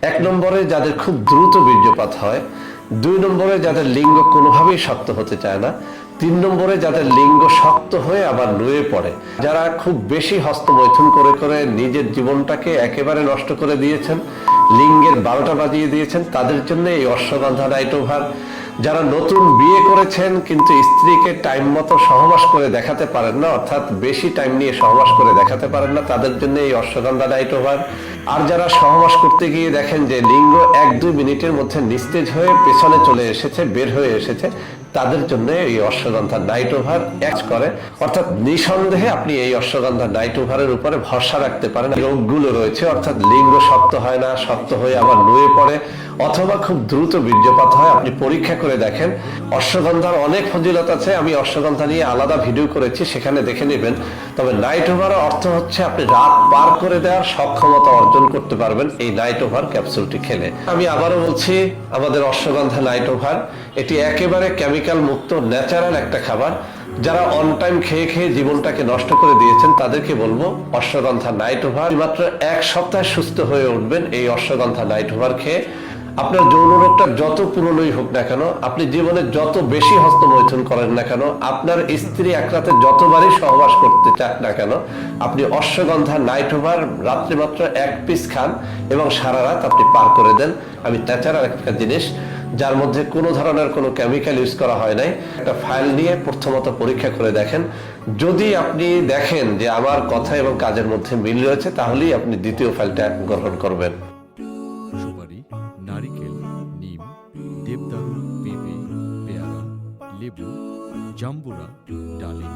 এক নম্বরে যাদের খুব দ্রুত বীর্যপাত হয়, দুই নম্বরে যাদের লিঙ্গ কোনোভাবেই শক্ত হতে চায় না, তিন নম্বরে যাদের লিঙ্গ শক্ত হয়ে আবার নুয়ে পড়ে, যারা খুব বেশি হস্তমৈথুন করে করে নিজের জীবনটাকে একেবারে নষ্ট করে দিয়েছেন, লিঙ্গের 12টা বাজিয়ে দিয়েছেন, তাদের জন্য এই অশ্বগন্ধা নাইট ওভার। যারা নতুন বিয়ে করেছেন কিন্তু স্ত্রীকে টাইম মতো সহবাস করে দেখাতে পারেন না, অর্থাৎ বেশি টাইম নিয়ে সহবাস করে দেখাতে পারেন না, তাদের জন্য এই অশ্বগন্ধা নাইট ওভার। আর যারা সহবাস করতে গিয়ে দেখেন যে লিঙ্গ 1-2 মিনিটের মধ্যে নিস্তেজ হয়ে পেছনে চলে এসেছে, বের হয়ে এসেছে, তাদের জন্য এই অশ্বগন্ধা নাইট ওভার কাজ করে। অর্থাৎ নিঃসন্দেহে আপনি এই অশ্বগন্ধা নাইট ওভারের উপরে ভরসা রাখতে পারেন। রোগগুলো রয়েছে, অর্থাৎ লিঙ্গ শক্ত হয় না, শক্ত হয়ে আবার নুয়ে পড়ে, অথবা খুব দ্রুত বীর্যপাত হয়, আপনি পরীক্ষা করে দেখেন। অশ্বগন্ধার অনেক ফজিলত আছে, আমি অশ্বগন্ধা নিয়ে আলাদা ভিডিও করেছি, সেখানে দেখে নেবেন। তবে নাইট ওভার অর্থ হচ্ছে আপনি রাত পার করে দেওয়ার সক্ষমতা অর্জন করতে পারবেন এই নাইট ওভার ক্যাপসুলটি খেলে। আমি আবারও বলছি, আমাদের অশ্বগন্ধা নাইট ওভার এটি একেবারে কেমিক্যাল মুক্ত ন্যাচারাল একটা খাবার। যারা অন টাইম খেয়ে খেয়ে জীবনটাকে নষ্ট করে দিয়েছেন তাদেরকে বলবো অশ্বগন্ধা নাইট ওভার। মাত্র 1 সপ্তাহে সুস্থ হয়ে উঠবেন এই অশ্বগন্ধা নাইট ওভার খেয়ে। আপনার যৌন রোগটা যত পুরনোই হোক না কেন, আপনি জীবনে যত বেশি হস্তমৈথুন করেন না কেন, আপনার স্ত্রী এক রাতে যতবারই সহবাস করতে চান না কেন, আপনি অশ্বগন্ধা নাইট ওভার রাত্রে মাত্র 1 পিস খান এবং সারা রাত আপনি পার করে দেন। আমি ন্যাচারাল একটা জিনিস, যার মধ্যে কোনো ধরনের কোনো কেমিক্যাল ইউজ করা হয় নাই। একটা ফাইল নিয়ে প্রথমত পরীক্ষা করে দেখেন। যদি আপনি দেখেন যে আমার কথা এবং কাজের মধ্যে মিল রয়েছে, তাহলেই আপনি দ্বিতীয় ফাইলটা গ্রহণ করবেন। সুপারি, নারিকেল, নিম, দেবদারু, পেঁপে, পেয়ারা, লেবু, জাম্বুরা, ডালিম,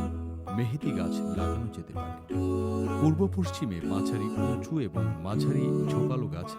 মেহেদি গাছ লাগানো যেতে পারে। পূর্ব পশ্চিমে মাঝারি উঁচু এবং মাঝারি ঝোপালো গাছ